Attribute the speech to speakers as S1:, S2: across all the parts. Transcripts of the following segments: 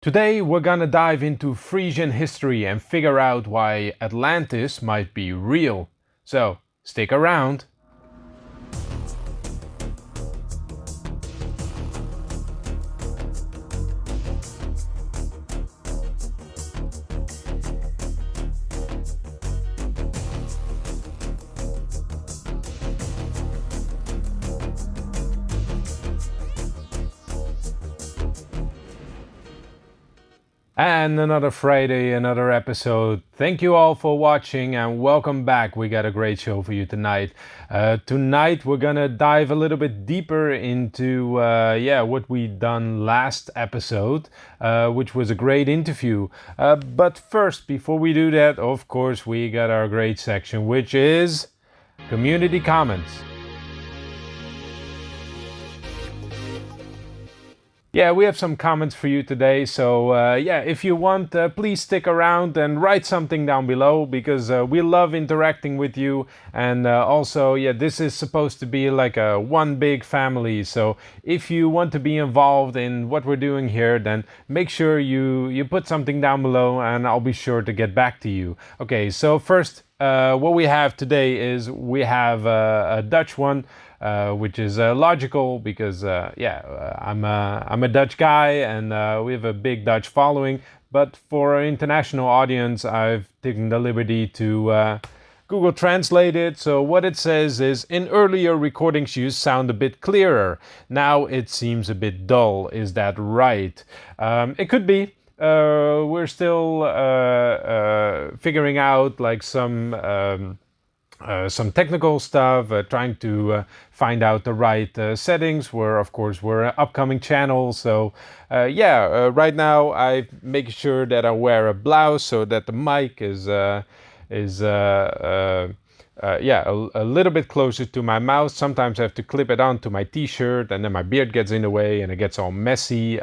S1: Today we're gonna dive into Frisian history and figure out why Atlantis might be real. So, stick around. And another Friday, another episode. Thank you all for watching and welcome back. We got a great show for you tonight. Tonight we're gonna dive a little bit deeper into what we done last episode, which was a great interview. But first, before we do that, of course, we got our great section, which is community comments. Yeah, we have some comments for you today. So, if you want, please stick around and write something down below because we love interacting with you. And also, this is supposed to be like a one big family. So, if you want to be involved in what we're doing here, then make sure you put something down below and I'll be sure to get back to you. Okay, so first, what we have today is we have a Dutch one. Which is logical because I'm a Dutch guy and we have a big Dutch following. But for our international audience, I've taken the liberty to Google Translate it. So what it says is, in earlier recordings you sound a bit clearer. Now it seems a bit dull. Is that right? It could be. We're still figuring out like some technical stuff, trying to find out the right settings. We're an upcoming channel, so right now I make sure that I wear a blouse so that the mic is a little bit closer to my mouth. Sometimes I have to clip it onto my t-shirt and then my beard gets in the way and it gets all messy.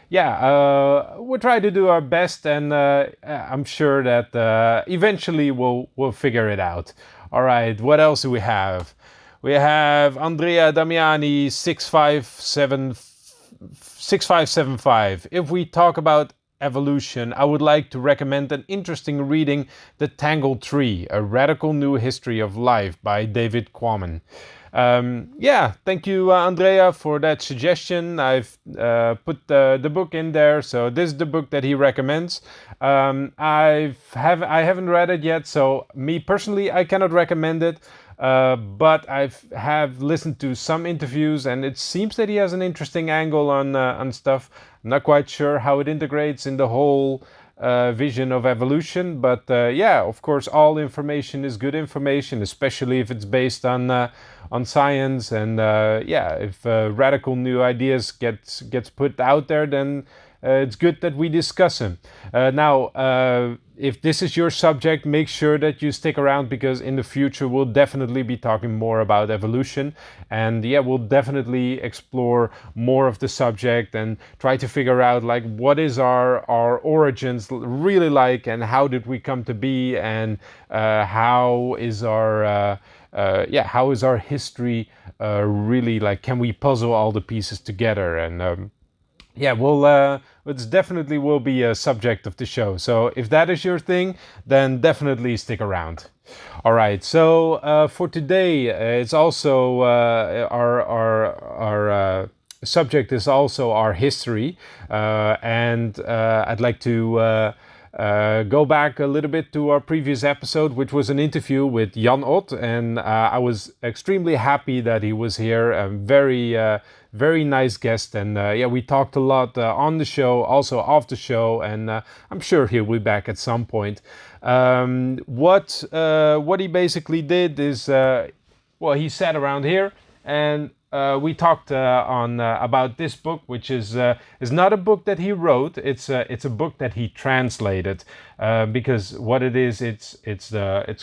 S1: We'll try to do our best and I'm sure that eventually we'll figure it out. All right, what else do we have? We have Andrea Damiani 6575. If we talk about evolution, I would like to recommend an interesting reading, The Tangled Tree, A Radical New History of Life by David Quammen. Thank you, Andrea, for that suggestion. I've put the book in there, so this is the book that he recommends. I haven't read it yet, so me personally, I cannot recommend it. But have listened to some interviews, and it seems that he has an interesting angle on stuff. I'm not quite sure how it integrates in the whole vision of evolution, but of course, all information is good information, especially if it's based on science. And if radical new ideas gets put out there, then it's good that we discuss them. If this is your subject, make sure that you stick around because in the future we'll definitely be talking more about evolution, and we'll definitely explore more of the subject and try to figure out like what is our origins really like, and how did we come to be, and how is our history really like? Can we puzzle all the pieces together? And it definitely will be a subject of the show. So if that is your thing, then definitely stick around. All right. So for today, it's also our subject is also our history, and I'd like to go back a little bit to our previous episode, which was an interview with Jan Ott, and I was extremely happy that he was here. Very nice guest, and we talked a lot on the show, also off the show, and I'm sure he'll be back at some point. What he basically did is, he sat around here and we talked about this book, which is not a book that he wrote. It's a book that he translated, because what it is, it's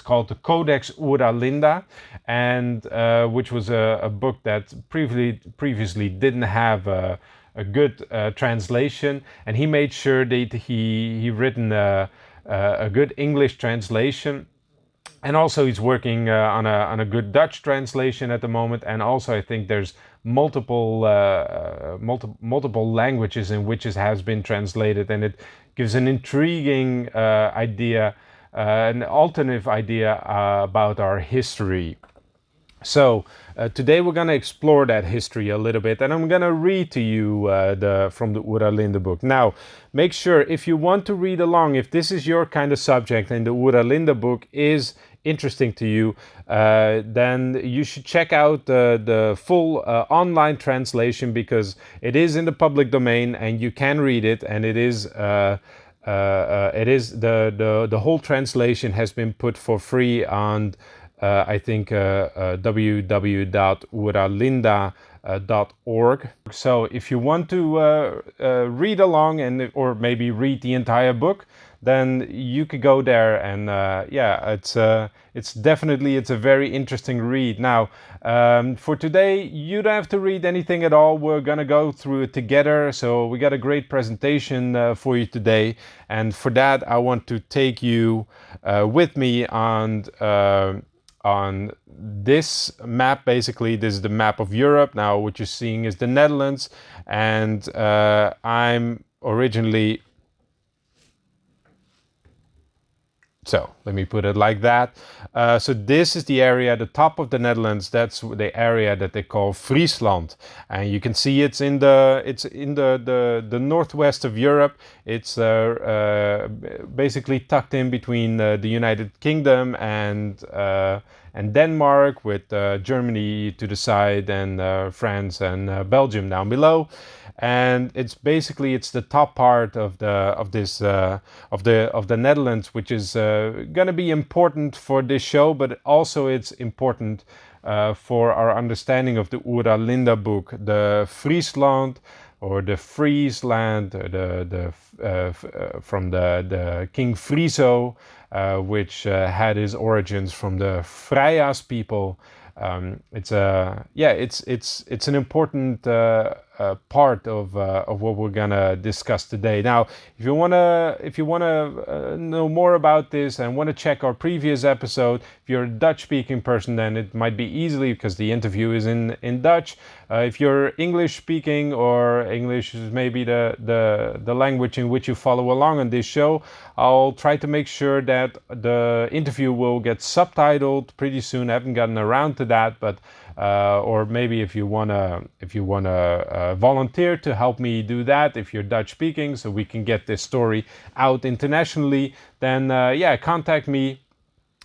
S1: called the Codex Oera Linda, and which was a book that previously didn't have a good translation, and he made sure that he written a good English translation. And also he's working on a good Dutch translation at the moment, and also I think there's multiple languages in which it has been translated, and it gives an intriguing idea, an alternative idea about our history. So today we're going to explore that history a little bit, and I'm going to read to you from the Oera Linda book. Now, make sure if you want to read along, if this is your kind of subject and the Oera Linda book is interesting to you, then you should check out the full online translation, because it is in the public domain and you can read it, and it is the whole translation has been put for free on I think www.oeralinda.org. So if you want to read along or maybe read the entire book, then you could go there, and it's definitely a very interesting read. Now, for today, you don't have to read anything at all. We're gonna go through it together. So we got a great presentation for you today, and for that, I want to take you with me on this map. Basically, this is the map of Europe. Now what you're seeing is the Netherlands, and I'm originally, so let me put it like that. So this is the area, the top of the Netherlands. That's the area that they call Friesland, and you can see it's in the northwest of Europe. It's basically tucked in between the United Kingdom and Denmark, with Germany to the side, and France and Belgium down below. And it's the top part of the Netherlands, which is going to be important for this show, but also it's important for our understanding of the Oera Linda book, the Friesland, or the Friesland, from the King Friso, which had his origins from the Freias people. It's an important part of what we're gonna discuss today. Now, if you wanna know more about this and want to check our previous episode, if you're a Dutch-speaking person, then it might be easily, because the interview is in Dutch. If you're English-speaking, or English is maybe the language in which you follow along on this show, I'll try to make sure that the interview will get subtitled pretty soon. I haven't gotten around to that, but or maybe if you wanna volunteer to help me do that, if you're Dutch speaking, so we can get this story out internationally, then contact me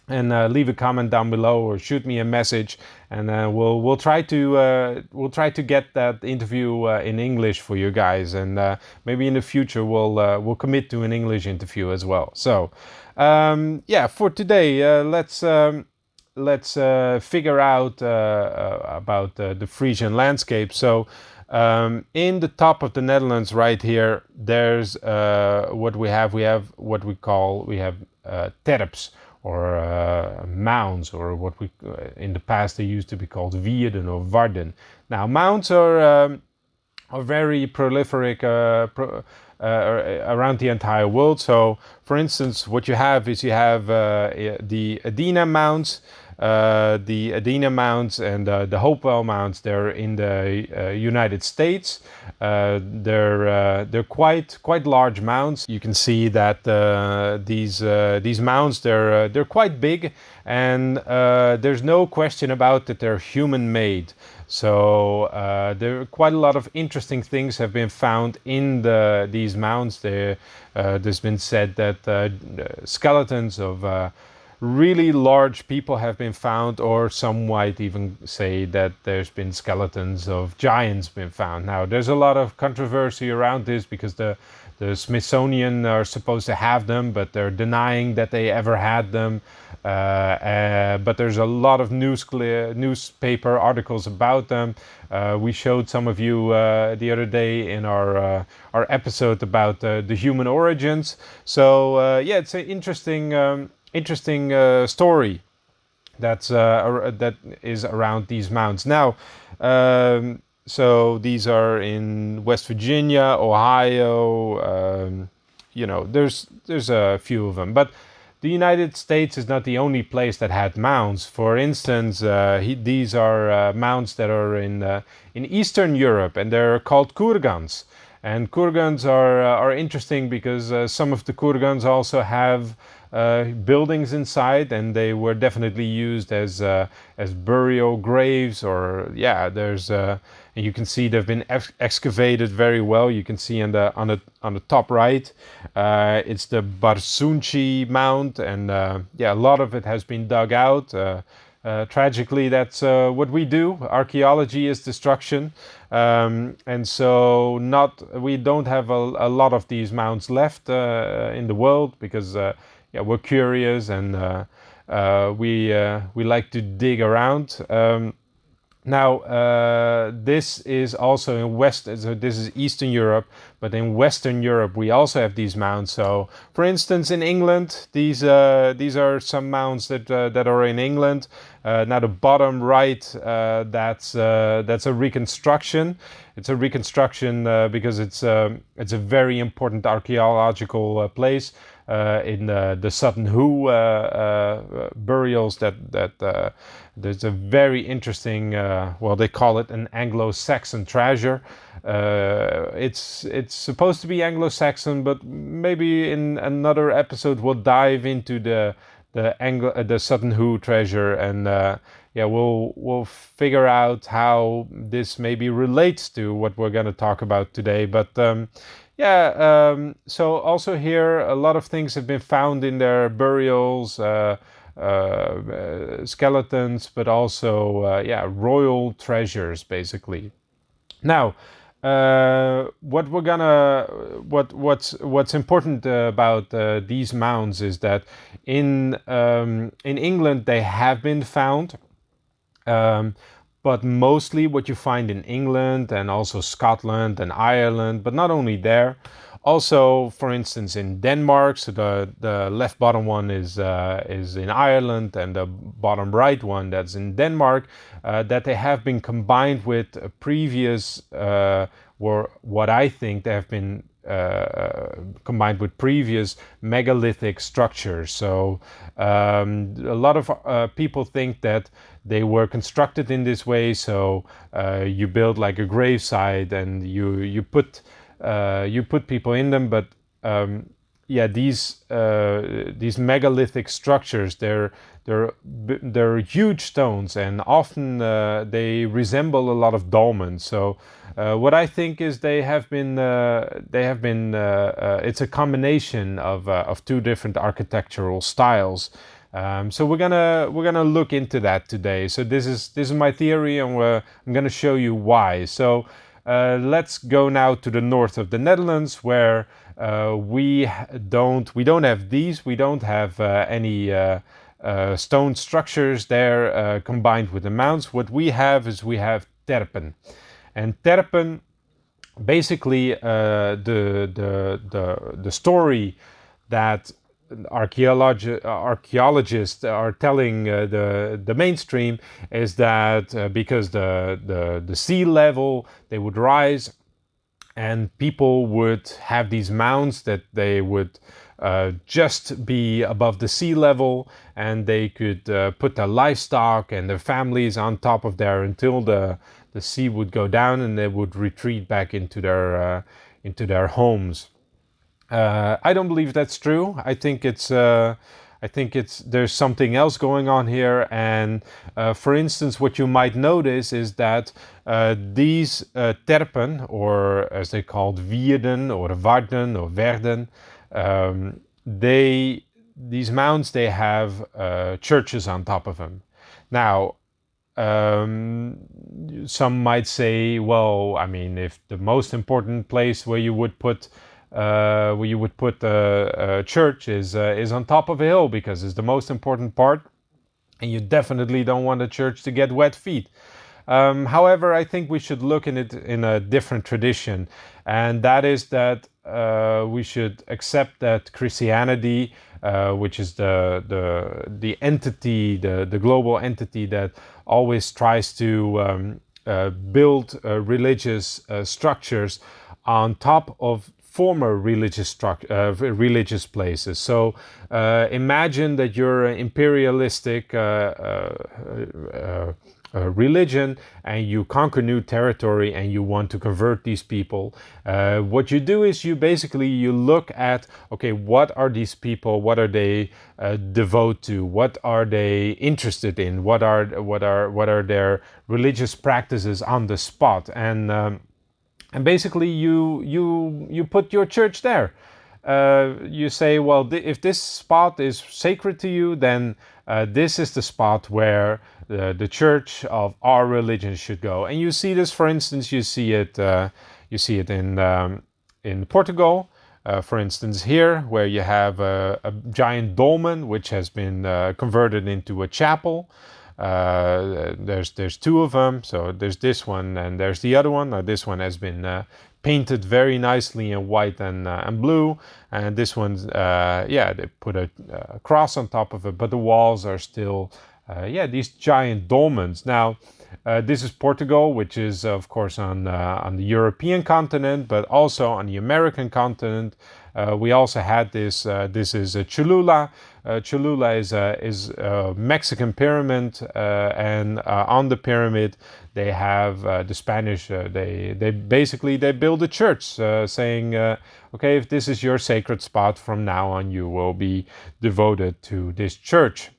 S1: and leave a comment down below or shoot me a message, and we'll try to get that interview in English for you guys, and maybe in the future we'll commit to an English interview as well. So for today, let's figure out about the Frisian landscape. So in the top of the Netherlands right here, there's what we have. We have what we call terps, or mounds, or what we in the past they used to be called wierden or warden. Now, mounds are very prolific around the entire world. So, for instance, what you have the Edina Mounds. The Edina Mounds and the Hopewell Mounds, they're in the United States. They're quite large mounds. You can see that these mounds, they're quite big, and there's no question about that they're human made. So there are quite a lot of interesting things have been found in these mounds. There's been said that skeletons of really large people have been found, or some might even say that there's been skeletons of giants been found. Now, there's a lot of controversy around this, because the Smithsonian are supposed to have them, but they're denying that they ever had them. But there's a lot of newspaper articles about them. We showed some of you the other day in our episode about the human origins. So it's an interesting story that is around these mounds. Now, so these are in West Virginia, Ohio. There's a few of them, but the United States is not the only place that had mounds. For instance, these are mounds that are in Eastern Europe, and they're called kurgans. And kurgans are interesting because some of the kurgans also have buildings inside, and they were definitely used as burial graves. Or yeah, and you can see they've been excavated very well. You can see on the top right, it's the Barsunci Mound, and yeah, a lot of it has been dug out. Tragically, that's what we do. Archaeology is destruction, and so we don't have a lot of these mounds left in the world because yeah, we're curious, and we like to dig around. Now, this is also in so this is Eastern Europe, but in Western Europe we also have these mounds. So, for instance, in England, these are some mounds that are in England. Now, the bottom right, that's a reconstruction. It's a reconstruction because it's a very important archaeological place. In the Sutton Hoo burials, that there's a very interesting, well, they call it an Anglo-Saxon treasure. It's supposed to be Anglo-Saxon, but maybe in another episode we'll dive into the Sutton Hoo treasure, and yeah, we'll figure out how this maybe relates to what we're going to talk about today. But yeah, so also here a lot of things have been found in their burials, skeletons, but also yeah, royal treasures basically. Now, what's important about these mounds is that in England they have been found. But mostly what you find in England and also Scotland and Ireland, but not only there. Also, for instance, in Denmark, so the left bottom one is in Ireland, and the bottom right one, that's in Denmark, that they have been combined with previous, or what I think they have been combined with previous megalithic structures. So a lot of people think that they were constructed in this way. So you build like a gravesite, and you put people in them. But yeah, these megalithic structures, they're huge stones, and often they resemble a lot of dolmens. So what I think is they have been it's a combination of two different architectural styles. So we're gonna look into that today. So this is my theory, and I'm gonna show you why. So let's go now to the north of the Netherlands, where we don't have these. We don't have any stone structures there combined with the mounds. What we have terpen, and terpen, basically the story that archaeologists are telling the mainstream is that because the sea level, they would rise, and people would have these mounds that they would just be above the sea level, and they could put their livestock and their families on top of there until the sea would go down, and they would retreat back into their homes. I don't believe that's true. I think it's there's something else going on here. And for instance, what you might notice is that these terpen, or as they called wierden or warden or werden, these mounds, they have churches on top of them. Now, some might say, well, I mean, if the most important place where you would put a church is on top of a hill, because it's the most important part, and you definitely don't want a church to get wet feet. However, I think we should look in it in a different tradition, and that is that we should accept that Christianity, which is the entity, the global entity that always tries to build religious structures on top of former religious places. So imagine that you're an imperialistic religion and you conquer new territory and you want to convert these people. What you do is you look at, okay, what are these people, what are they devote to, what are they interested in, what are their religious practices on the spot, and basically you put your church there. You say, well, if this spot is sacred to you, then this is the spot where the church of our religion should go. And you see this, for instance, you see it in Portugal. For instance, here, where you have a giant dolmen which has been converted into a chapel. There's two of them. So there's this one and there's the other one. This one has been painted very nicely in white and blue, and this one's they put a cross on top of it, but the walls are still these giant dolmens. Now this is Portugal, which is of course on the European continent, but also on the American continent. We also had this. This is Cholula. Cholula is a Mexican pyramid, and on the pyramid they have the Spanish. They build a church, saying, okay, if this is your sacred spot, from now on you will be devoted to this church.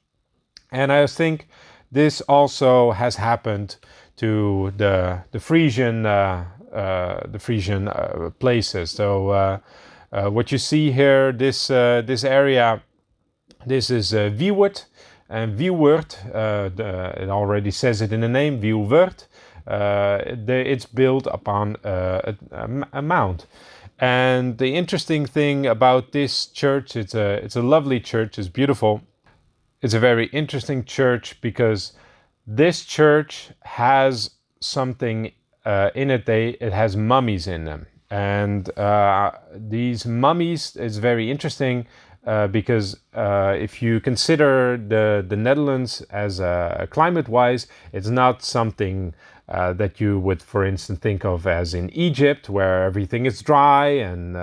S1: And I think this also has happened to the Frisian places. So what you see here, this area, this is Viewert, and Viewert, it already says it in the name, Viewert. It's built upon a mount. And the interesting thing about this church, it's a lovely church, it's beautiful. It's a very interesting church because this church has something in it. It has mummies in them, and these mummies is very interesting because if you consider the Netherlands as climate-wise, it's not something that you would, for instance, think of as in Egypt, where everything is dry and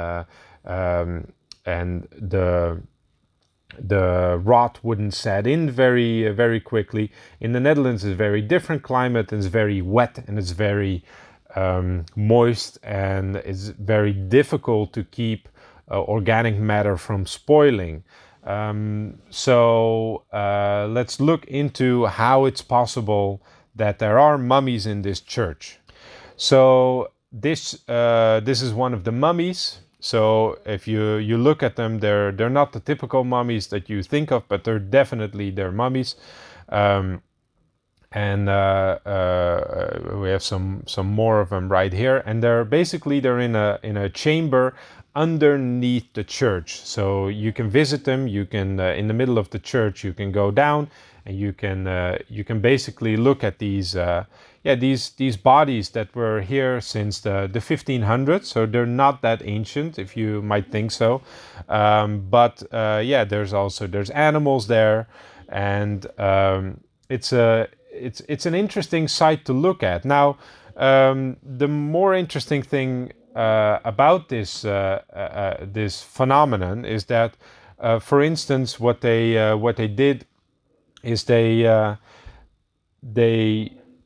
S1: the rot wouldn't set in very quickly. In the Netherlands, it's a very different climate, and it's very wet and it's very moist, and it's very difficult to keep organic matter from spoiling. So let's look into how it's possible that there are mummies in this church. So this is one of the mummies. So if you look at them, they're not the typical mummies that you think of, but they're mummies. And we have some more of them right here, and they're in a chamber underneath the church. So you can visit them. You can in the middle of the church, you can go down, and you can basically look at these bodies that were here since the 1500s. So they're not that ancient, if you might think so. But there's animals there, and it's an interesting sight to look at. Now, the more interesting thing about this phenomenon is that, for instance, what they did is they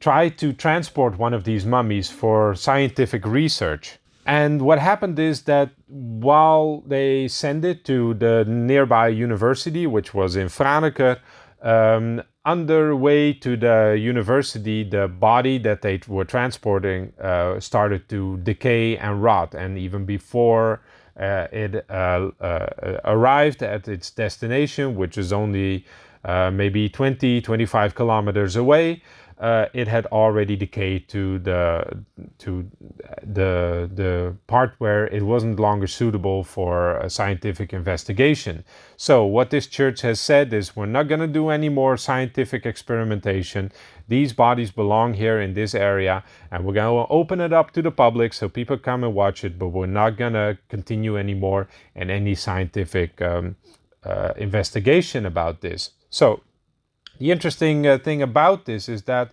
S1: tried to transport one of these mummies for scientific research. And what happened is that while they sent it to the nearby university, which was in Franeker, on their way to the university, the body that they were transporting started to decay and rot. And even before it arrived at its destination, which is only maybe 20-25 kilometers away, it had already decayed to the part where it wasn't longer suitable for a scientific investigation. So what this church has said is, we're not going to do any more scientific experimentation. These bodies belong here in this area, and we're going to open it up to the public so people come and watch it, but we're not going to continue anymore in any scientific investigation about this. So the interesting thing about this is that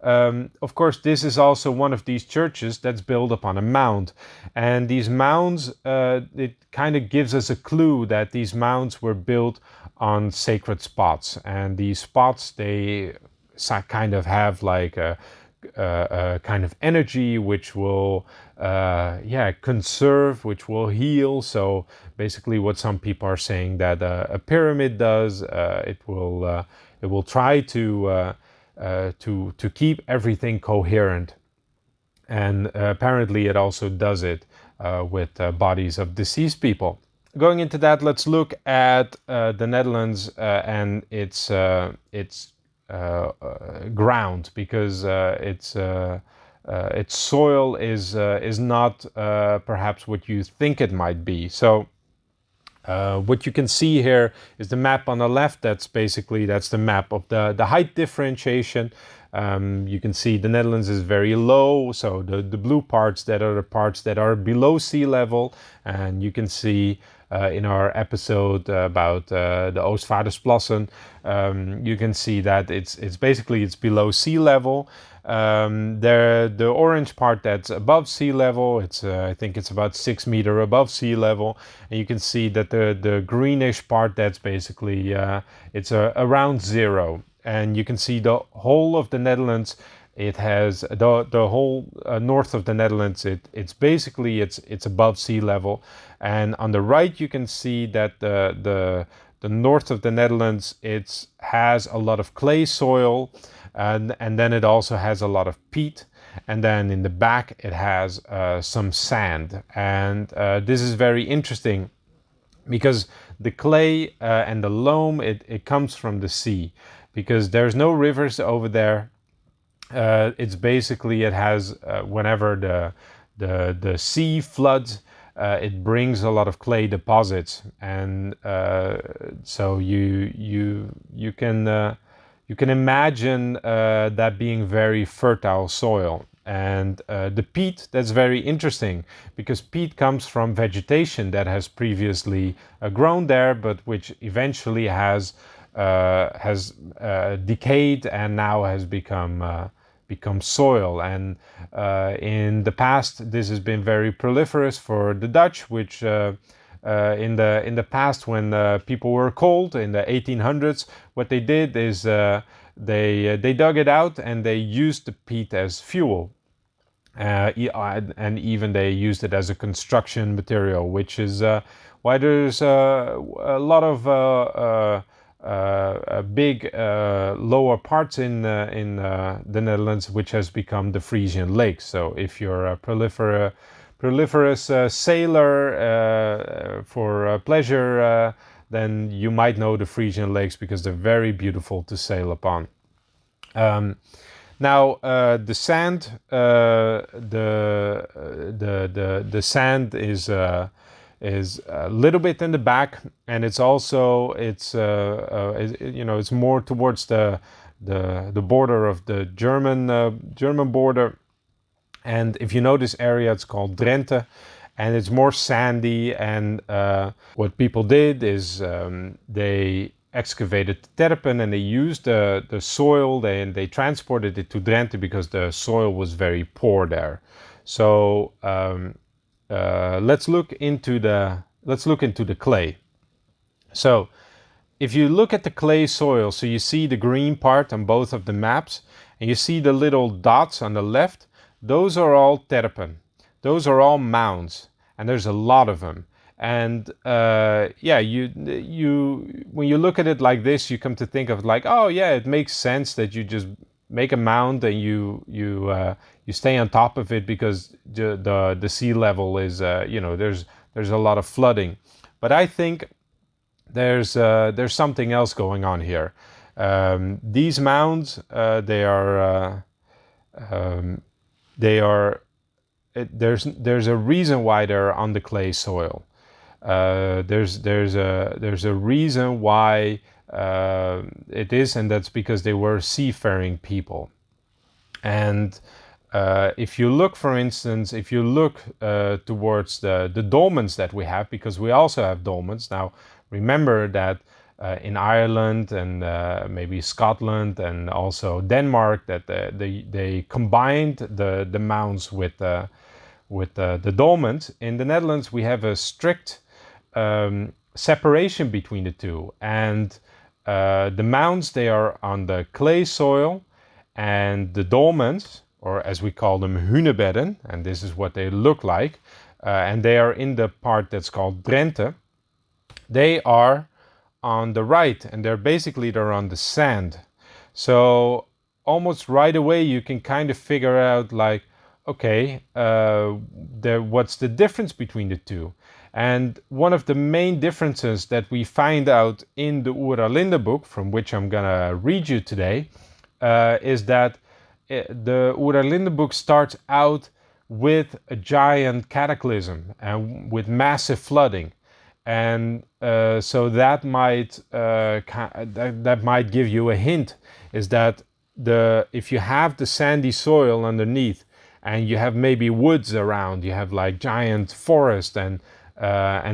S1: Of course, this is also one of these churches that's built upon a mound. And these mounds, it kind of gives us a clue that these mounds were built on sacred spots. And these spots, they kind of have like a kind of energy which will conserve, which will heal. So basically what some people are saying that a pyramid does, it will try to keep everything coherent, and apparently it also does it with bodies of deceased people. Going into that, let's look at the Netherlands and its ground, because its soil is not perhaps what you think it might be. So what you can see here is the map on the left. That's the map of the height differentiation. You can see the Netherlands is very low, so the blue parts, that are the parts that are below sea level. And you can see in our episode about the Oostvaardersplassen, you can see that it's below sea level. The orange part, that's above sea level, I think it's about 6 meters above sea level. And you can see that the greenish part, that's basically it's around zero. And you can see the whole of the Netherlands. It has the whole north of the Netherlands. It's above sea level. And on the right, you can see that the north of the Netherlands, it has a lot of clay soil, and then it also has a lot of peat. And then in the back, it has some sand. And this is very interesting, because the clay and the loam, it comes from the sea, because there's no rivers over there. It has whenever the sea floods, it brings a lot of clay deposits, and so you can imagine that being very fertile soil. And the peat, that's very interesting, because peat comes from vegetation that has previously grown there, but which eventually has decayed and now has become soil. And in the past, this has been very proliferous for the Dutch, which in the past, when people were cold in the 1800s, what they did is they dug it out and they used the peat as fuel. And even they used it as a construction material, which is why there's a lot of big lower parts in the Netherlands, which has become the Frisian Lakes. So if you're a proliferous sailor for pleasure, then you might know the Frisian Lakes, because they're very beautiful to sail upon. Now the sand, the sand is a little bit in the back, and it's also it's more towards the border of the German border. And if you know this area, it's called Drenthe, and it's more sandy. And what people did is they excavated Terpen, and they used the soil. They transported it to Drenthe, because the soil was very poor there. So let's look into the clay. So if you look at the clay soil, so you see the green part on both of the maps, and you see the little dots on the left, those are all terpen. Those are all mounds, and there's a lot of them. And you when you look at it like this, you come to think of like, oh yeah, it makes sense that you just make a mound and you stay on top of it, because the sea level is there's a lot of flooding. But I think there's something else going on here. These mounds, there's a reason why they're on the clay soil. There's a reason why it is, and that's because they were seafaring people. And if you look, for instance, towards the dolmens that we have, because we also have dolmens. Now, remember that in Ireland and maybe Scotland and also Denmark, that they combined the mounds with the dolmens. In the Netherlands, we have a strict separation between the two, and the mounds, they are on the clay soil, and the dolmens, or as we call them, hunebedden, and this is what they look like, and they are in the part that's called Drenthe. They are on the right, and they're on the sand. So almost right away you can kind of figure out, like, okay, what's the difference between the two? And one of the main differences that we find out in the Oera Linda book, from which I'm gonna read you today, is that the Oera Linda book starts out with a giant cataclysm and with massive flooding. And so that might give you a hint, is that if you have the sandy soil underneath and you have maybe woods around, you have like giant forest, and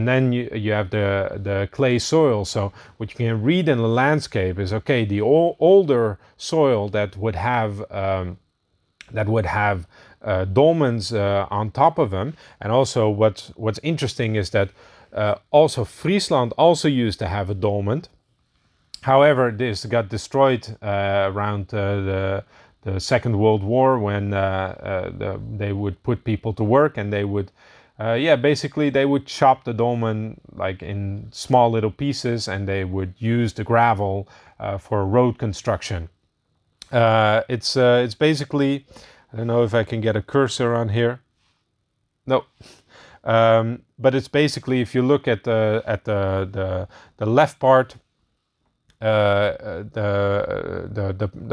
S1: then you have the clay soil. So what you can read in the landscape is, okay, the older soil that would have dolmens on top of them. And also what's interesting is that also Friesland also used to have a dolmen. However, this got destroyed around the Second World War, when they would put people to work, and they would basically they would chop the dolmen like in small little pieces, and they would use the gravel for road construction. It's basically, I don't know if I can get a cursor on here. No. But it's basically, if you look at the left part, the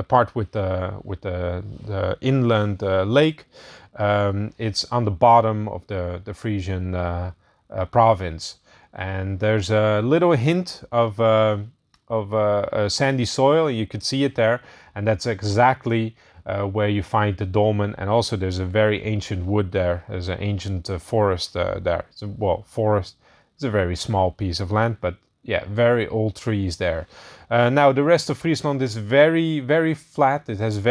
S1: part with the inland lake, it's on the bottom of the Frisian province, and there's a little hint of sandy soil. You could see it there, and that's exactly where you find the dolmen. And also there's a very ancient wood there. There's an ancient forest there. Forest. It's a very small piece of land, but yeah, very old trees there. Now the rest of Friesland is very, very flat. It has it's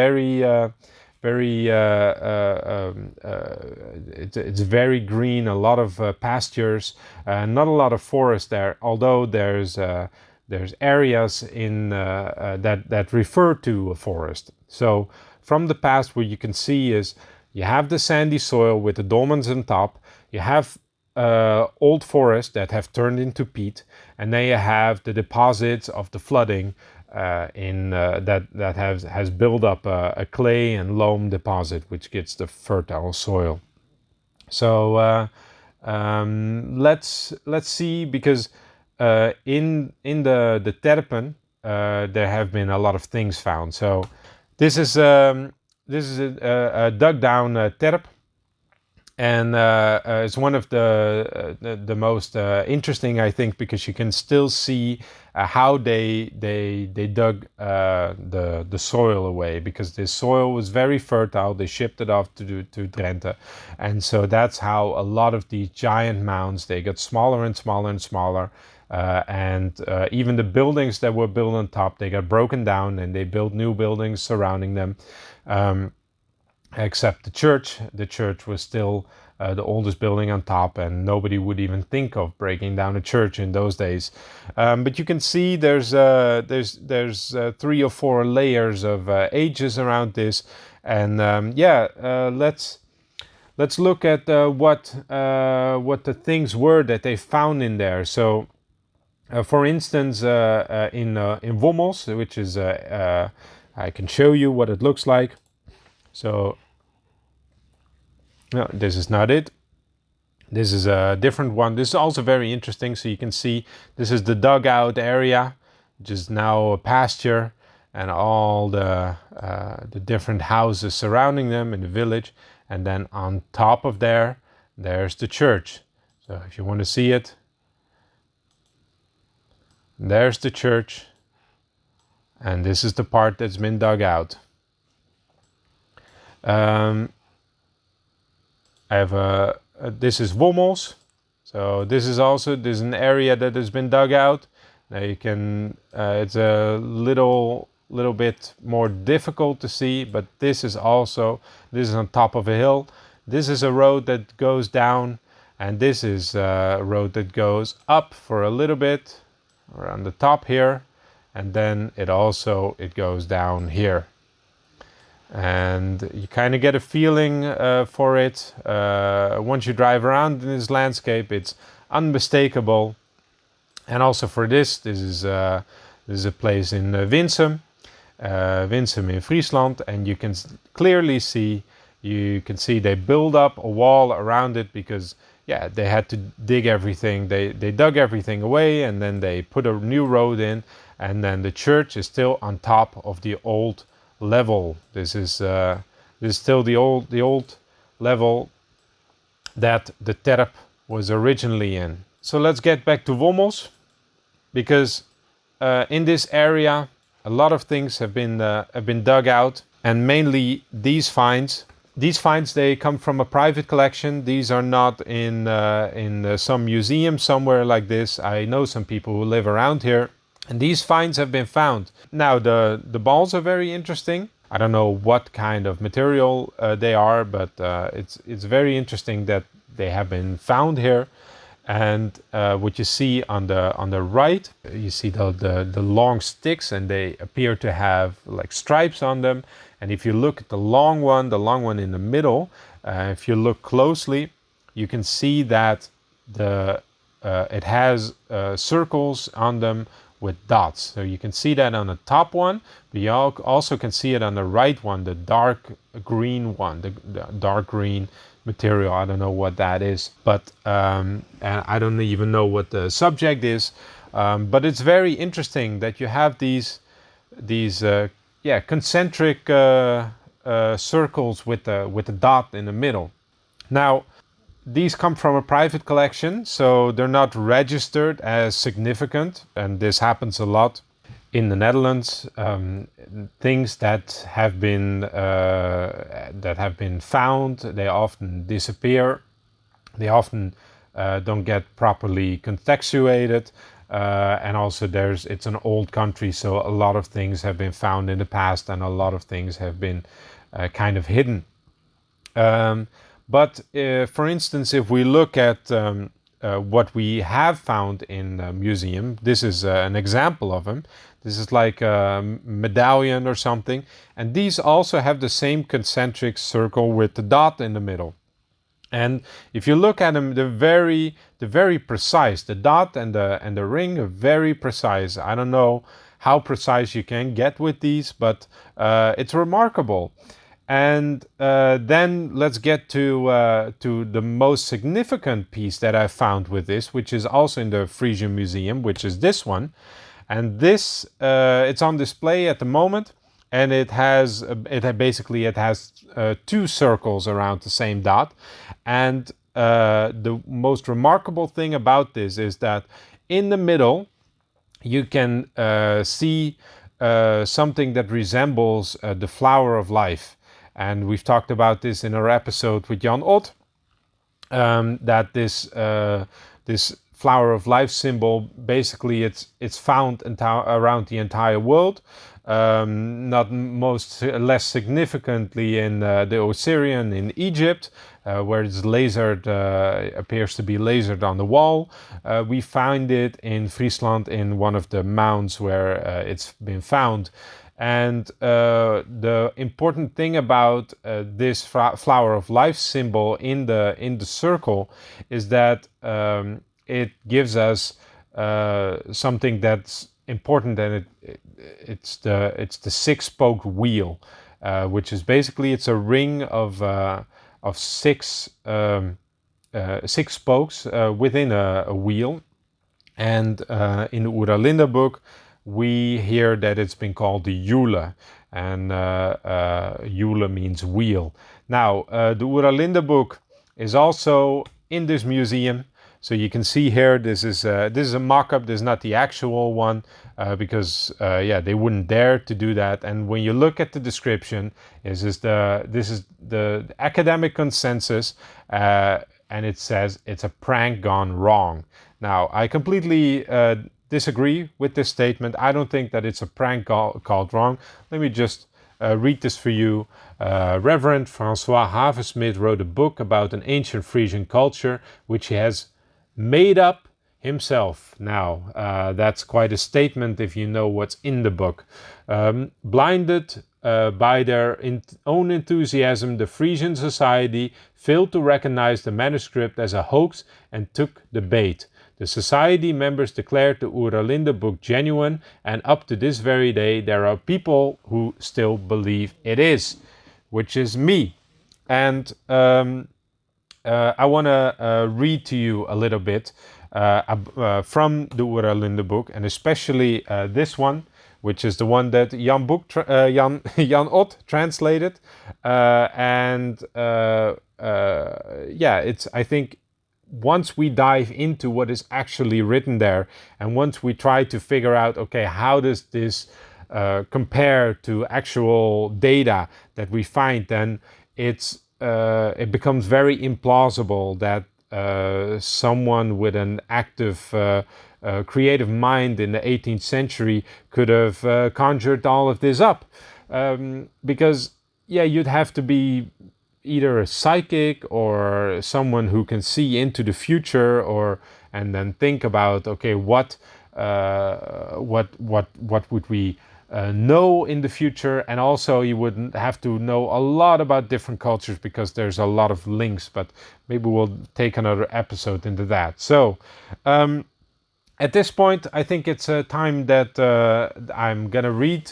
S1: very green. A lot of pastures. Not a lot of forest there, although there's areas in that refer to a forest. So from the past, what you can see is you have the sandy soil with the dolmens on top. You have old forests that have turned into peat, and then you have the deposits of the flooding that has built up a clay and loam deposit, which gets the fertile soil. So let's see, because in the Terpen there have been a lot of things found. So this is a dug down terp, and it's one of the most interesting, I think, because you can still see how they dug the soil away, because this soil was very fertile. They shipped it off to Drenthe, and so that's how a lot of these giant mounds, they got smaller and smaller and smaller. And even the buildings that were built on top, they got broken down, and they built new buildings surrounding them. Except the church. The church was still the oldest building on top, and nobody would even think of breaking down a church in those days. But you can see there's 3 or 4 layers of ages around this, and let's look at what the things were that they found in there. So, for instance, in Wommels, which is I can show you what it looks like. So, no, this is not it. This is a different one. This is also very interesting. So you can see this is the dugout area, which is now a pasture, and all the different houses surrounding them in the village. And then on top of there's the church. So if you want to see it, there's the church, and this is the part that's been dug out. I have this is Wommels. So this is an area that has been dug out. Now you can, it's a little bit more difficult to see, but this is on top of a hill. This is a road that goes down, and this is a road that goes up for a little bit around the top here, and then it goes down here. And you kind of get a feeling for it. Once you drive around in this landscape, it's unmistakable. And also for this is a place in Winsum, Winsum in Friesland, and you can clearly see, they build up a wall around it because, yeah, they had to dig everything. They dug everything away, and then they put a new road in, and then the church is still on top of the old level. This is still the old level that the Terp was originally in. So let's get back to Wommels, because in this area a lot of things have been dug out, and mainly these finds. These finds, they come from a private collection. These are not in some museum somewhere like this. I know some people who live around here, and these finds have been found. Now the balls are very interesting. I don't know what kind of material they are, but it's very interesting that they have been found here. And what you see on the right, you see the long sticks, and they appear to have like stripes on them. And if you look at the long one in the middle, if you look closely, you can see that it has circles on them with dots. So you can see that on the top one, but you also can see it on the right one, the dark green one, the dark green material. I don't know what that is, but and I don't even know what the subject is. But it's very interesting that you have these concentric circles with the dot in the middle. Now, these come from a private collection, so they're not registered as significant, and this happens a lot in the Netherlands. Things that have been found, they often disappear. They often don't get properly contextuated, and also it's an old country, so a lot of things have been found in the past, and a lot of things have been kind of hidden. But for instance, if we look at what we have found in the museum, this is an example of them. This is like a medallion or something, and these also have the same concentric circle with the dot in the middle. And if you look at them, they're very precise. The dot and the ring are very precise. I don't know how precise you can get with these, but it's remarkable. And then let's get to the most significant piece that I found with this, which is also in the Frisian Museum, which is this one. And this, it's on display at the moment, and it has two circles around the same dot. And the most remarkable thing about this is that in the middle, you can see something that resembles the flower of life. And we've talked about this in our episode with Jan Ott, that this flower of life symbol, basically it's found around the entire world. Not less significantly in the Osirian in Egypt, where it's lasered, appears to be lasered on the wall. We find it in Friesland in one of the mounds where it's been found. And the important thing about this flower of life symbol in the circle is that it gives us something that's important, and it's the six-spoked wheel, which is basically, it's a ring of six spokes within a wheel. And in the Oera Linda Book, we hear that it's been called the Eule, and Eule means wheel. Now, the Oera Linda Book is also in this museum. So you can see here, this is a mock-up. This is not the actual one, because they wouldn't dare to do that. And when you look at the description, this is the academic consensus, and it says it's a prank gone wrong. Now, I completely disagree with this statement. I don't think that it's a prank called wrong. Let me just read this for you. Reverend Francois Havesmith wrote a book about an ancient Frisian culture, which he has made up himself. Now, that's quite a statement if you know what's in the book. Blinded by their own enthusiasm, the Frisian society failed to recognize the manuscript as a hoax and took the bait. The society members declared the Oera Linda Book genuine, and up to this very day, there are people who still believe it is, which is me. And I want to read to you a little bit from the Oera Linda Book, and especially this one, which is the one that Jan Ott translated. It's, I think, once we dive into what is actually written there, and once we try to figure out, okay, how does this compare to actual data that we find, then it becomes very implausible that someone with an active creative mind in the 18th century could have conjured all of this up. Because, yeah, you'd have to be either a psychic or someone who can see into the future, and then think about, okay, what would we know in the future. And also you would have to know a lot about different cultures, because there's a lot of links, but maybe we'll take another episode into that. So at this point, I think it's time that I'm going to read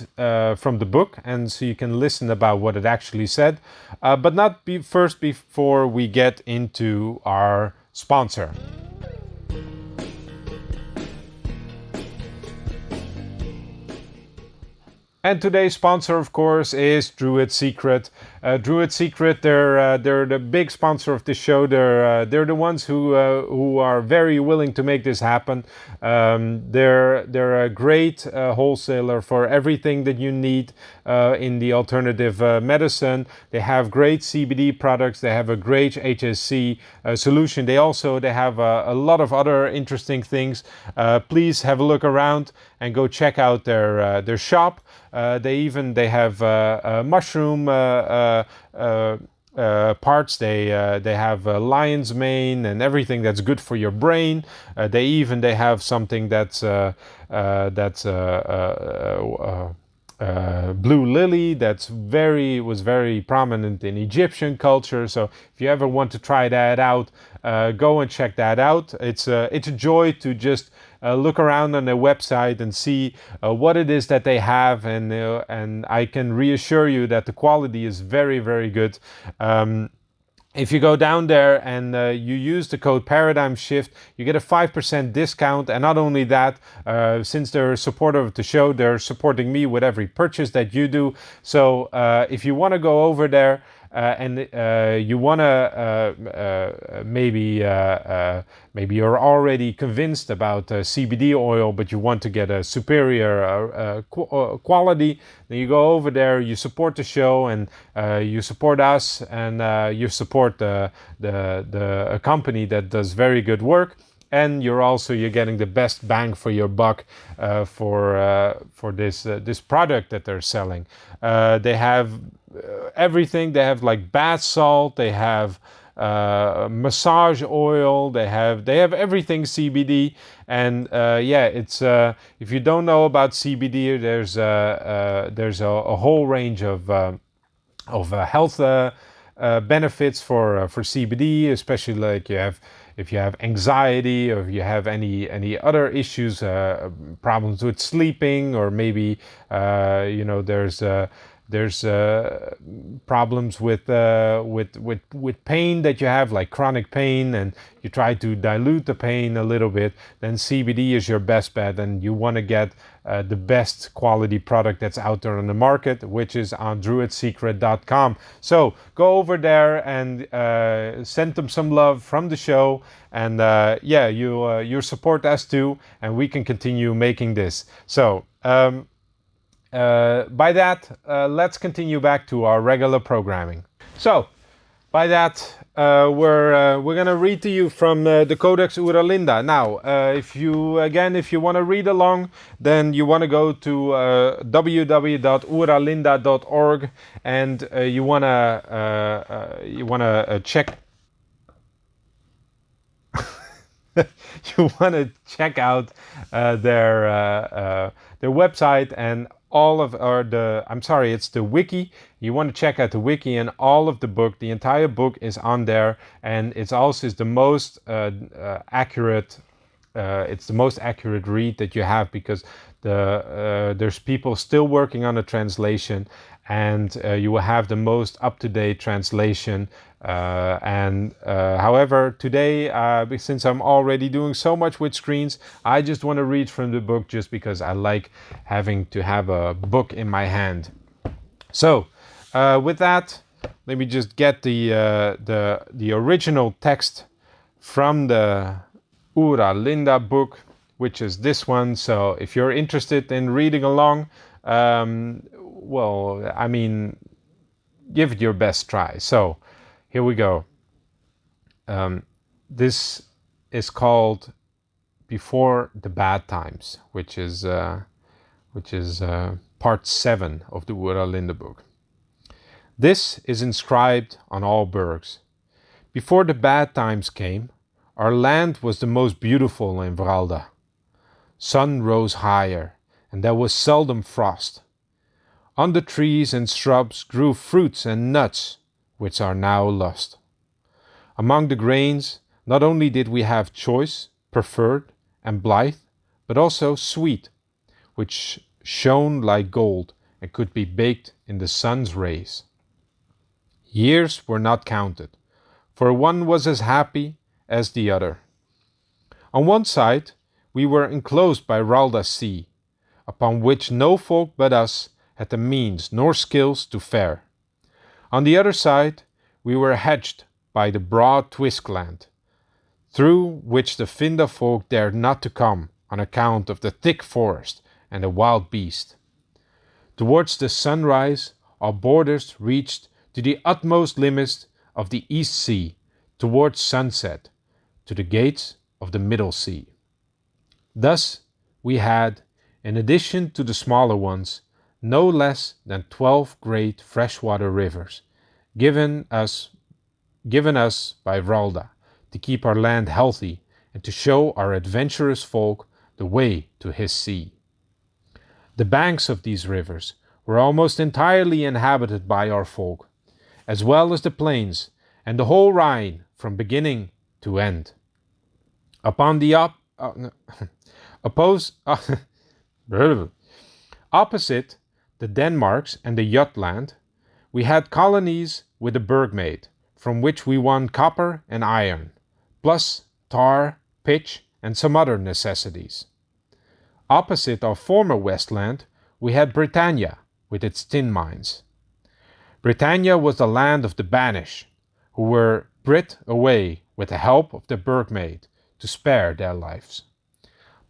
S1: from the book, and so you can listen about what it actually said, but not first before we get into our sponsor. And today's sponsor, of course, is Druid Secret. Druid Secret, they're the big sponsor of this show. They're the ones who are very willing to make this happen. They're a great wholesaler for everything that you need in the alternative medicine. They have great CBD products. They have a great HSC solution. They have a lot of other interesting things. Please have a look around and go check out their shop. They have mushroom parts. They have lion's mane and everything that's good for your brain. They have something that's blue lily that was very prominent in Egyptian culture. So if you ever want to try that out, go and check that out. It's a joy to just look around on their website and see what it is that they have, and I can reassure you that the quality is very, very good. If you go down there and you use the code Paradigm Shift, you get a 5% discount. And not only that, since they're a supporter of the show, they're supporting me with every purchase that you do. So if you want to go over there, and you want to maybe you're already convinced about CBD oil, but you want to get a superior quality, then you go over there, you support the show, and you support us, and you support a company that does very good work. And you're getting the best bang for your buck for this product that they're selling. They have everything. They have like bath salt. They have massage oil. They have everything CBD. And it's if you don't know about CBD, there's a whole range of health benefits for CBD, especially like if you have anxiety, or if you have any other issues, problems with sleeping, or maybe there's problems with pain that you have, like chronic pain, and you try to dilute the pain a little bit, then CBD is your best bet, and you want to get the best quality product that's out there on the market, which is on druidsecret.com. So go over there and send them some love from the show, and you support us too, and we can continue making this. So by that, let's continue back to our regular programming. So by that, we're gonna read to you from the Codex Oera Linda. Now, if you want to read along, then you want to go to www.oeralinda.org, and you wanna check. You want to check out their website and all of it's the wiki. You want to check out the wiki and all of the book. The entire book is on there, and it's also the most accurate. It's the most accurate read that you have, because there's people still working on a translation, and you will have the most up-to-date translation. However, today, since I'm already doing so much with screens, I just want to read from the book, just because I like having to have a book in my hand. So, with that, let me just get the original text from the Oera Linda book, which is this one. So if you're interested in reading along, give it your best try. So here we go. This is called Before the Bad Times, which is part 7 of the Oera Linda book. This is inscribed on all bergs. Before the bad times came, our land was the most beautiful in Vralda. Sun rose higher, and there was seldom frost. On the trees and shrubs grew fruits and nuts, which are now lost. Among the grains, not only did we have choice, preferred, and blithe, but also sweet, which shone like gold and could be baked in the sun's rays. Years were not counted, for one was as happy as the other. On one side, we were enclosed by Ralda Sea, upon which no folk but us had the means nor skills to fare. On the other side, we were hedged by the broad Twiskland, through which the Finda folk dared not to come on account of the thick forest and the wild beast. Towards the sunrise, our borders reached to the utmost limits of the East Sea, towards sunset, to the gates of the Middle Sea. Thus we had, in addition to the smaller ones, no less than 12 great freshwater rivers, given us by Vralda, to keep our land healthy and to show our adventurous folk the way to his sea. The banks of these rivers were almost entirely inhabited by our folk, as well as the plains and the whole Rhine from beginning to end. Upon the opposite the Denmarks and the Jutland, we had colonies with the Bergmaid, from which we won copper and iron, plus tar, pitch, and some other necessities. Opposite our former Westland, we had Britannia, with its tin mines. Britannia was the land of the banished, who were brit away with the help of the Bergmaid to spare their lives.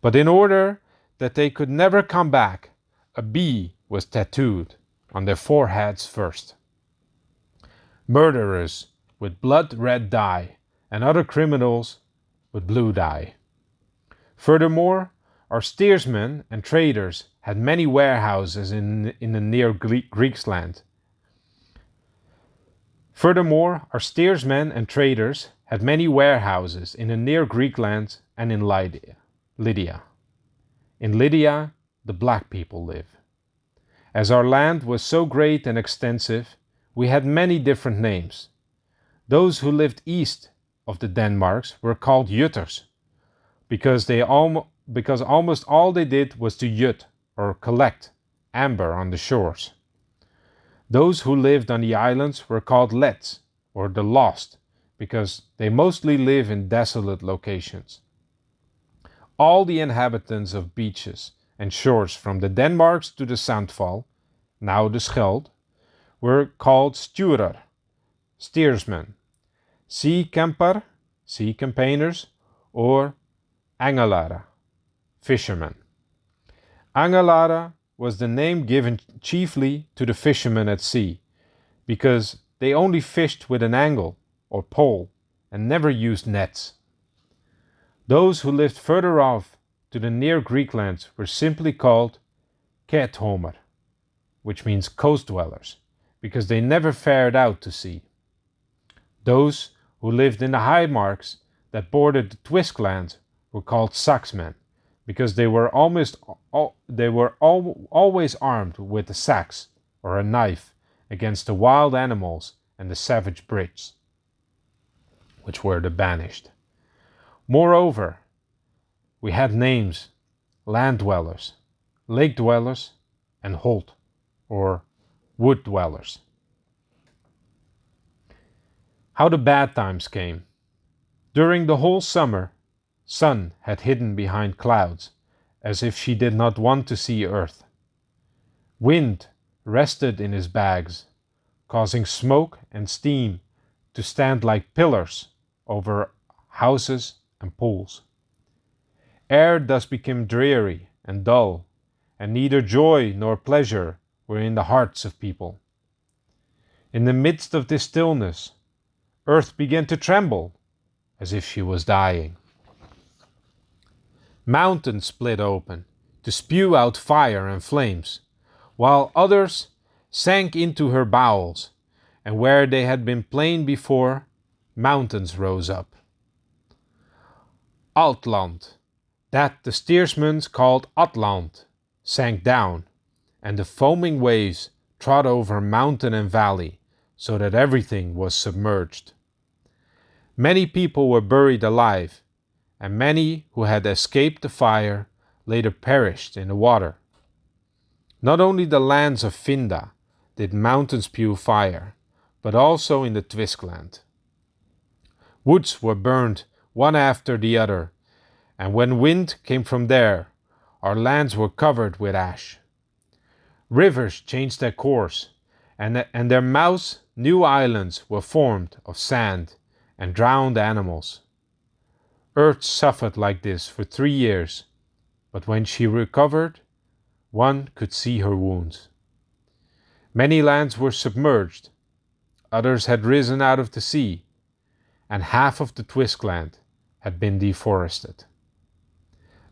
S1: But in order that they could never come back, a bee was tattooed on their foreheads first. Murderers with blood-red dye, and other criminals with blue dye. Furthermore, our steersmen and traders had many warehouses in the near Greeksland. Furthermore, our steersmen and traders had many warehouses in the near Greekland and in Lydia. In Lydia, the black people live. As our land was so great and extensive, we had many different names. Those who lived east of the Denmarks were called Jutters, because almost all they did was to jut, or collect, amber on the shores. Those who lived on the islands were called Lets, or the Lost, because they mostly live in desolate locations. All the inhabitants of beaches and shores from the Denmarks to the Sandval, now the Scheldt, were called Sturer, steersmen, sea-camper, sea campaigners, or Angelare, fishermen. Angelare was the name given chiefly to the fishermen at sea, because they only fished with an angle, or pole and never used nets. Those who lived further off to the near Greek lands were simply called Kethomer, which means coast dwellers, because they never fared out to sea. Those who lived in the high marks that bordered the Twiskland were called Saxmen, because they were always armed with a sax or a knife against the wild animals and the savage Brits, which were the banished. Moreover, we had names: land dwellers, lake dwellers, and holt, or wood dwellers. How the bad times came. During the whole summer, sun had hidden behind clouds, as if she did not want to see earth. Wind rested in his bags, causing smoke and steam to stand like pillars over houses and pools. Air thus became dreary and dull, and neither joy nor pleasure were in the hearts of people. In the midst of this stillness, earth began to tremble, as if she was dying. Mountains split open to spew out fire and flames, while others sank into her bowels, and where they had been plain before, mountains rose up. Altland, that the steersmen called Atlant, sank down, and the foaming waves trod over mountain and valley, so that everything was submerged. Many people were buried alive, and many who had escaped the fire later perished in the water. Not only the lands of Finda did mountains spew fire, but also in the Twiskland. Woods were burned one after the other, and when wind came from there, our lands were covered with ash. Rivers changed their course, and their mouths new islands were formed of sand and drowned animals. Earth suffered like this for 3 years, but when she recovered, one could see her wounds. Many lands were submerged, others had risen out of the sea, and half of the Twiskland had been deforested.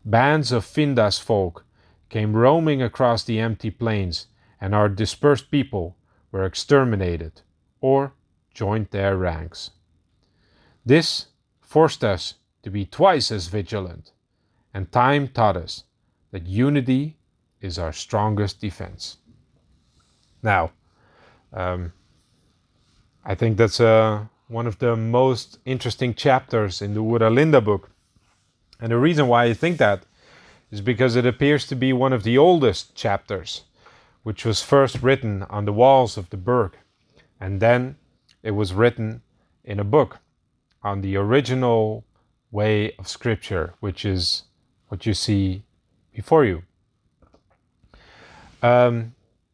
S1: Bands of Finda's folk came roaming across the empty plains, and our dispersed people were exterminated or joined their ranks. This forced us to be twice as vigilant, and time taught us that unity is our strongest defense. Now, I think that's one of the most interesting chapters in the Oera Linda book. And the reason why I think that is because it appears to be one of the oldest chapters, which was first written on the walls of the burg, and then it was written in a book on the original way of scripture, which is what you see before you.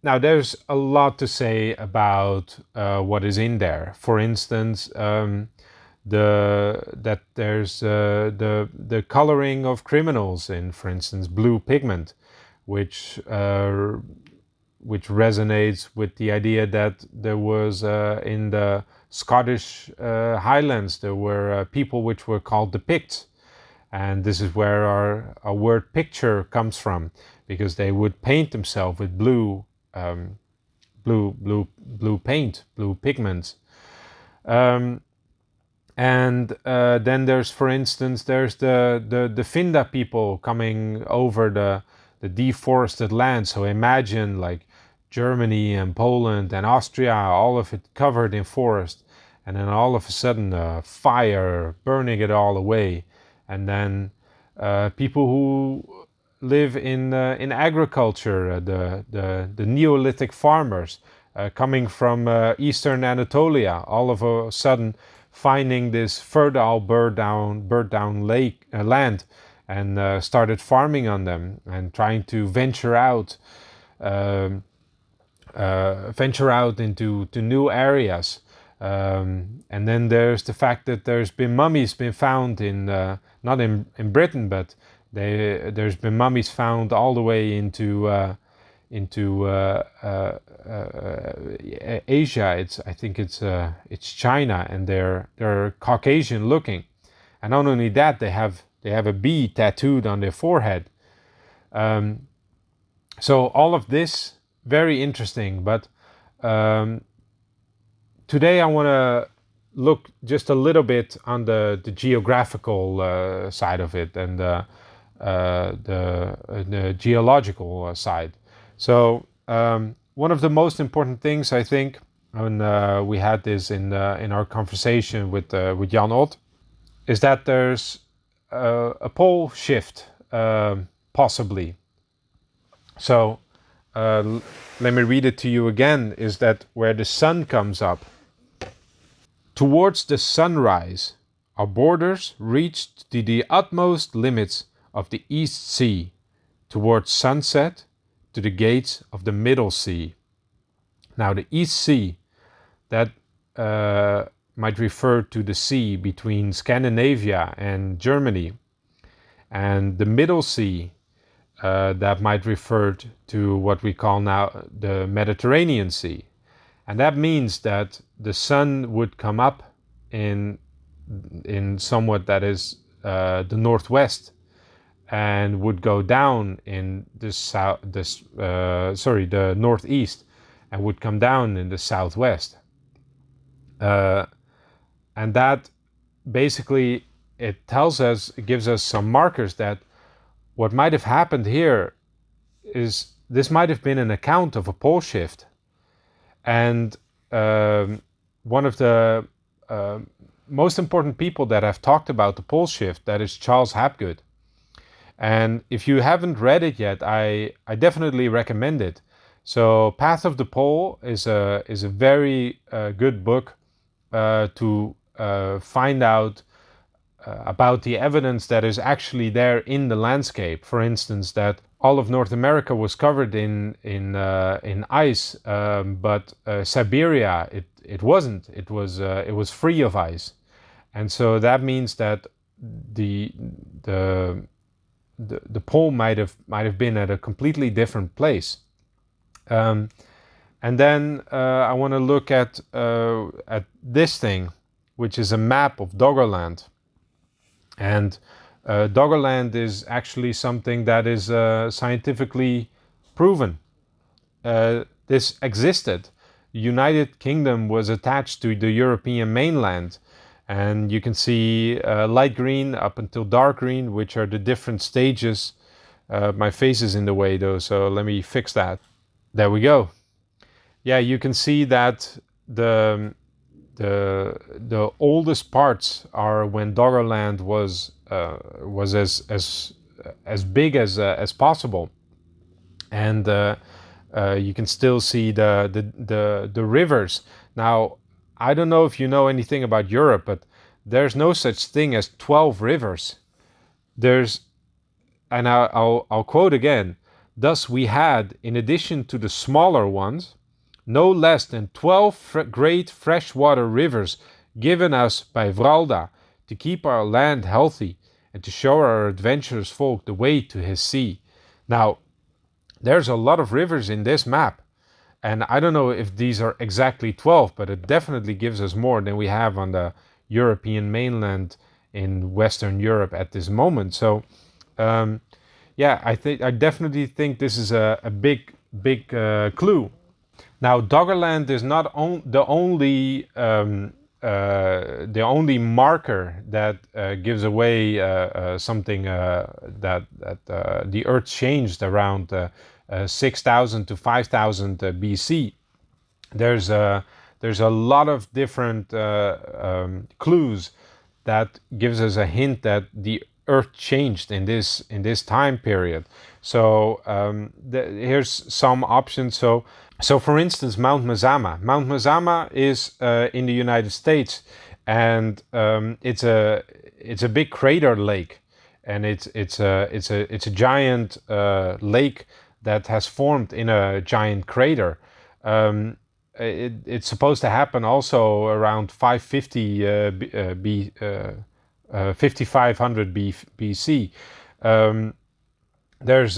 S1: Now, there's a lot to say about what is in there. For instance, there's the coloring of criminals in, for instance, blue pigment, which resonates with the idea that there was in the Scottish Highlands there were people which were called the Picts, and this is where our word picture comes from, because they would paint themselves with blue paint, blue pigments. And then there's, for instance, there's the Finda people coming over the deforested land. So imagine like Germany and Poland and Austria, all of it covered in forest, and then all of a sudden fire burning it all away, and then people who live in agriculture, the Neolithic farmers coming from eastern Anatolia, all of a sudden finding this fertile burnt down land, and started farming on them and trying to venture out into new areas. And then there's the fact that there's been mummies been found in not in Britain, but there's been mummies found all the way into into Asia. I think it's China, and they're Caucasian looking, and not only that, they have a bee tattooed on their forehead. So all of this very interesting, but today I want to look just a little bit on the geographical side of it, and the geological side. So one of the most important things, I think, and we had this in our conversation with Jan Ott, is that there's a pole shift, possibly. So let me read it to you again. Is that where the sun comes up? Towards the sunrise, our borders reached to the utmost limits of the East Sea, towards sunset to the gates of the Middle Sea. Now the East Sea, that might refer to the sea between Scandinavia and Germany, and the Middle Sea, that might refer to what we call now the Mediterranean Sea. And that means that the sun would come up in somewhat that is the northwest, and would go down in the the northeast, and would come down in the southwest. And that basically, it gives us some markers that what might have happened here is this might have been an account of a pole shift. And one of the most important people that have talked about the pole shift, that is Charles Hapgood. And if you haven't read it yet, I definitely recommend it. So Path of the Pole is a very good book to find out about the evidence that is actually there in the landscape. For instance, that all of North America was covered in ice, but Siberia it wasn't. It was free of ice, and so that means that the pole might have been at a completely different place. And then I want to look at this thing, which is a map of Doggerland. And Doggerland is actually something that is scientifically proven. This existed. The United Kingdom was attached to the European mainland. And you can see light green up until dark green, which are the different stages. My face is in the way though, so let me fix that. There we go. Yeah, you can see that the oldest parts are when Doggerland was as big as possible, and you can still see the rivers. Now, I don't know if you know anything about Europe, but there's no such thing as 12 rivers. And I'll quote again. Thus we had, in addition to the smaller ones, no less than 12 great freshwater rivers given us by Vralda to keep our land healthy and to show our adventurous folk the way to his sea. Now, there's a lot of rivers in this map, and I don't know if these are exactly 12, but it definitely gives us more than we have on the European mainland in Western Europe at this moment. So, yeah, I definitely think this is a big clue. Now, Doggerland is not the only marker that gives away something that the Earth changed around 6,000 to 5,000 BC. There's a lot of different clues that gives us a hint that the Earth changed in this time period. So here's some options. So for instance, Mount Mazama. Mount Mazama is in the United States, and it's a big crater lake, and it's a giant lake that has formed in a giant crater. It's supposed to happen also around 5500 BC. There's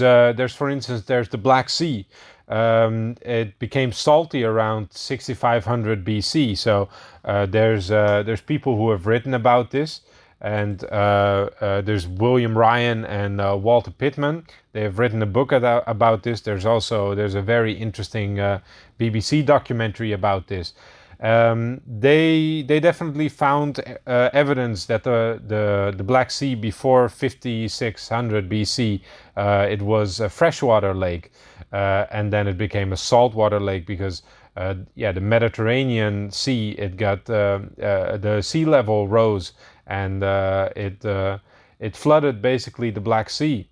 S1: for instance, there's the Black Sea. It became salty around 6500 BC. So there's people who have written about this, and there's William Ryan and Walter Pittman. They have written a book about this. There's a very interesting BBC documentary about this. They definitely found evidence that the Black Sea before 5600 BC, it was a freshwater lake, and then it became a saltwater lake because the Mediterranean Sea, it got the sea level rose, and it flooded basically the Black Sea,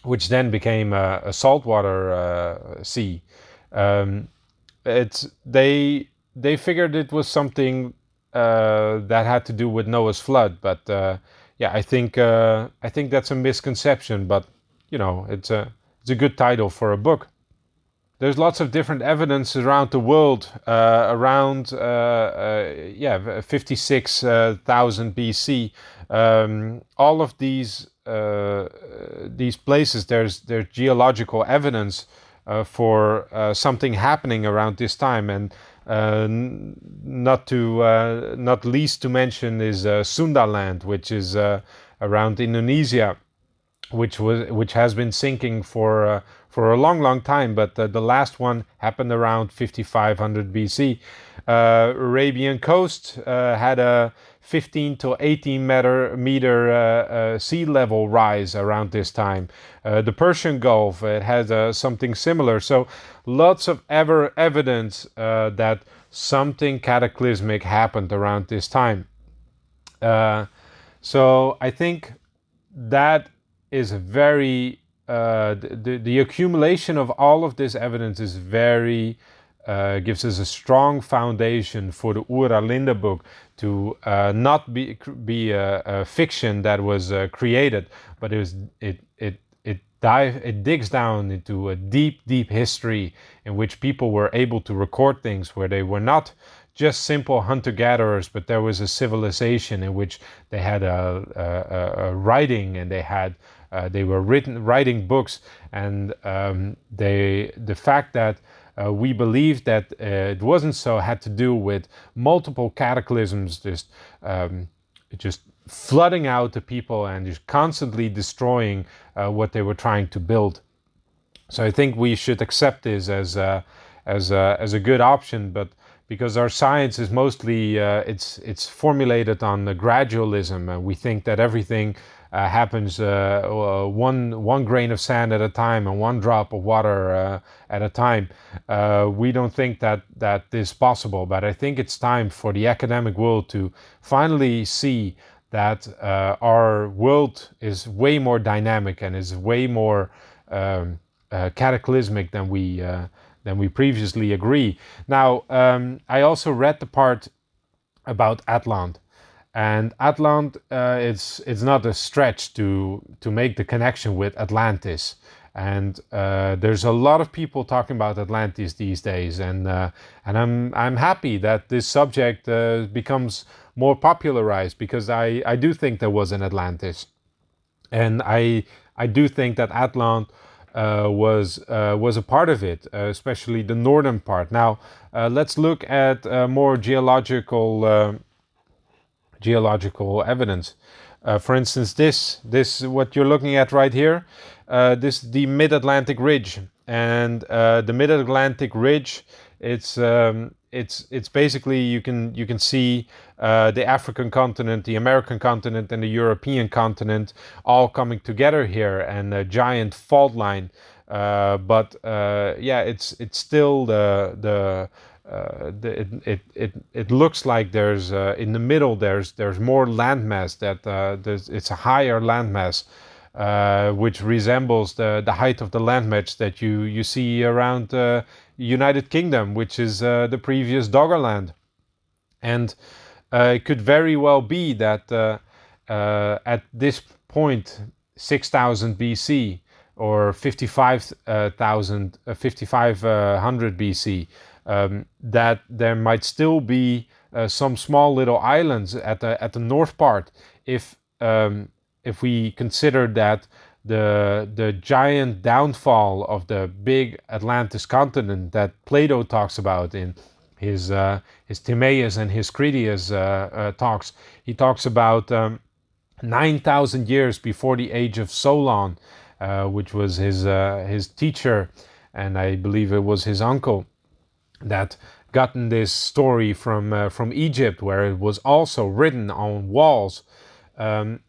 S1: which then became a saltwater sea. Um, it's they figured it was something that had to do with Noah's flood, but I think that's a misconception. But it's a good title for a book. There's lots of different evidence around the world around 56,000 BC. All of these places, there's geological evidence for something happening around this time, and not least to mention is Sundaland, which is around Indonesia, which has been sinking for a long time, but the last one happened around 5500 BC. Arabian coast had a 15 to 18 meter sea level rise around this time. The Persian Gulf, it has something similar. So lots of evidence that something cataclysmic happened around this time. So I think that is very the accumulation of all of this evidence is very gives us a strong foundation for the Oera Linda book to not be a fiction that was created, but it digs down into a deep history in which people were able to record things where they were not just simple hunter-gatherers, but there was a civilization in which they had a writing, and they were writing books, and the fact that we believe that it wasn't so had to do with multiple cataclysms just flooding out the people and just constantly destroying what they were trying to build. So I think we should accept this as a good option, but because our science is mostly it's formulated on gradualism, we think that everything happens one grain of sand at a time and one drop of water at a time. We don't think that is possible, but I think it's time for the academic world to finally see that our world is way more dynamic and is way more cataclysmic than we previously agree. Now, I also read the part about Atlant. And Atlant, it's not a stretch to make the connection with Atlantis. And there's a lot of people talking about Atlantis these days, and I'm happy that this subject becomes more popularized, because I do think there was an Atlantis, and I do think that Atlant was a part of it, especially the northern part. Now let's look at more geological evidence. For instance, this what you're looking at right here, this the Mid-Atlantic Ridge, and the Mid-Atlantic Ridge, it's basically you can see the African continent, the American continent, and the European continent all coming together here, and a giant fault line. It's still it looks like there's in the middle there's more landmass, it's a higher landmass, which resembles the height of the landmass that you see around United Kingdom, which is the previous Doggerland. And it could very well be that at this point, 6000 BC or 5500 BC, that there might still be some small little islands at the north part, if we consider that the giant downfall of the big Atlantis continent that Plato talks about in his Timaeus and his Critias talks. He talks about 9,000 years before the age of Solon, which was his teacher, and I believe it was his uncle, that gotten this story from Egypt, where it was also written on walls. The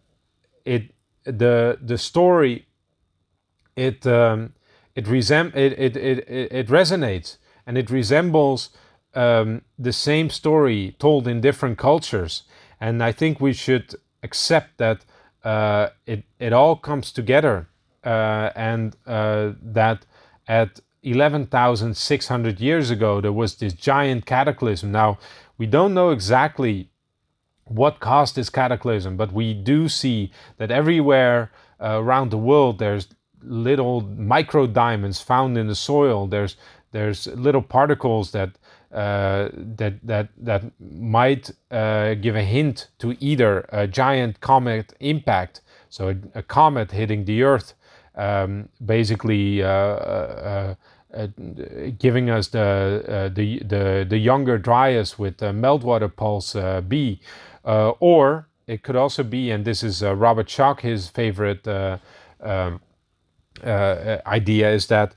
S1: story, it resonates, and it resembles the same story told in different cultures. And I think we should accept that it all comes together, and that at 11,600 years ago there was this giant cataclysm. Now, we don't know exactly what caused this cataclysm, but we do see that everywhere around the world there's little micro diamonds found in the soil. There's little particles that might give a hint to either a giant comet impact, so a comet hitting the Earth, basically giving us the younger Dryas with meltwater pulse B, or it could also be, and this is Robert Schoch, his favorite idea, is that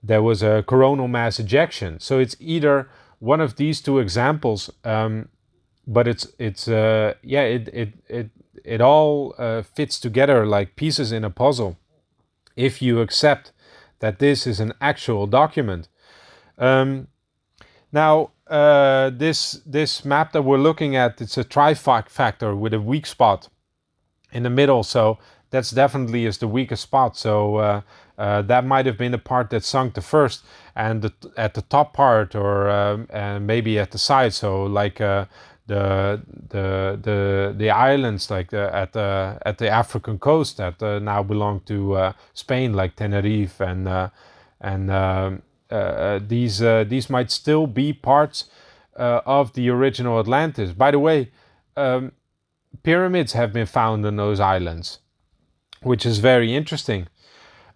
S1: there was a coronal mass ejection. So it's either one of these two examples, but it all fits together like pieces in a puzzle if you accept that this is an actual document. Now, this map that we're looking at, it's a trifactor with a weak spot in the middle, so that's definitely is the weakest spot. So that might have been the part that sunk the first, and at the top part, or and maybe at the side. So like the islands, like at the African coast that now belong to Spain, like Tenerife, and these might still be parts of the original Atlantis. By the way, pyramids have been found on those islands, which is very interesting.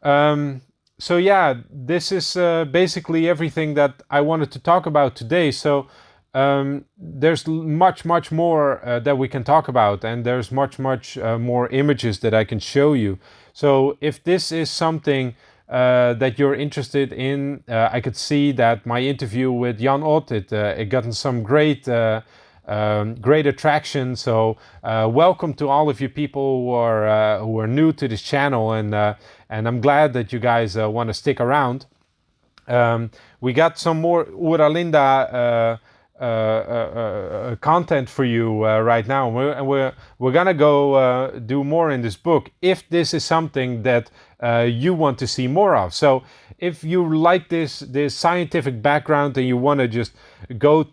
S1: So yeah, this is basically everything that I wanted to talk about today. So there's much more that we can talk about, and there's much more images that I can show you. So if this is something that you're interested in, I could see that my interview with Jan Ott, it gotten some great attraction. So welcome to all of you people who are new to this channel, and I'm glad that you guys want to stick around. We got some more Oera Linda content for you right now, and we're gonna go do more in this book if this is something that you want to see more of. So if you like this scientific background and you want to just go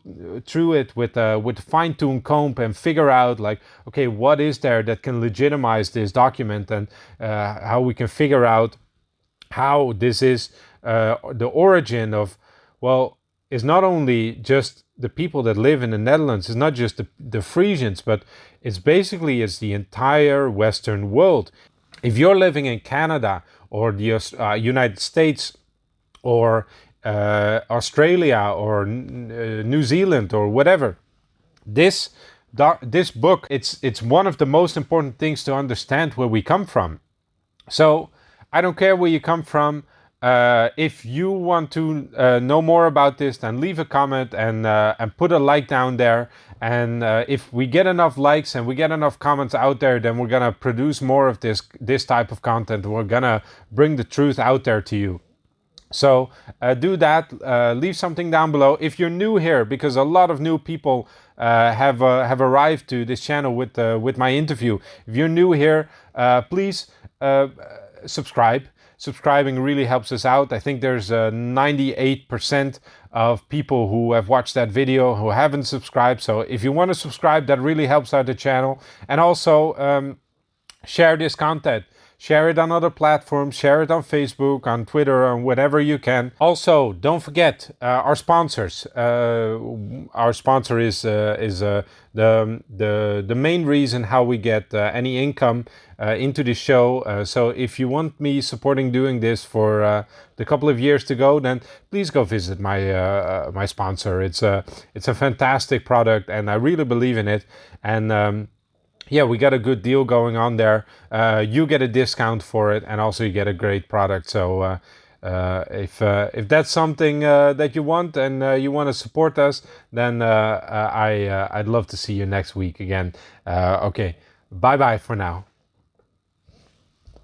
S1: through it with fine-tuned comb and figure out, like, okay, what is there that can legitimize this document, and how we can figure out how this is the origin of, well, it's not only just the people that live in the Netherlands, it's not just the Frisians, but it's the entire Western world. If you're living in Canada or the United States or Australia or New Zealand or whatever, this book, it's one of the most important things to understand where we come from. So I don't care where you come from. If you want to know more about this, then leave a comment and put a like down there. And if we get enough likes and we get enough comments out there, then we're gonna produce more of this type of content. We're gonna bring the truth out there to you. So do that. Leave something down below. If you're new here, because a lot of new people have arrived to this channel with my interview. If you're new here, please subscribe. Subscribing really helps us out. I think there's 98% of people who have watched that video who haven't subscribed. So if you want to subscribe, that really helps out the channel. And also share this content. Share it on other platforms, share it on Facebook, on Twitter, on whatever you can. Also, don't forget our sponsors. Our sponsor is the main reason how we get any income into the show. So if you want me supporting doing this for the couple of years to go, then please go visit my my sponsor. It's a fantastic product, and I really believe in it. And yeah, we got a good deal going on there. You get a discount for it, and also you get a great product. So if that's something that you want and you want to support us, then I'd love to see you next week again. Okay, bye bye for now.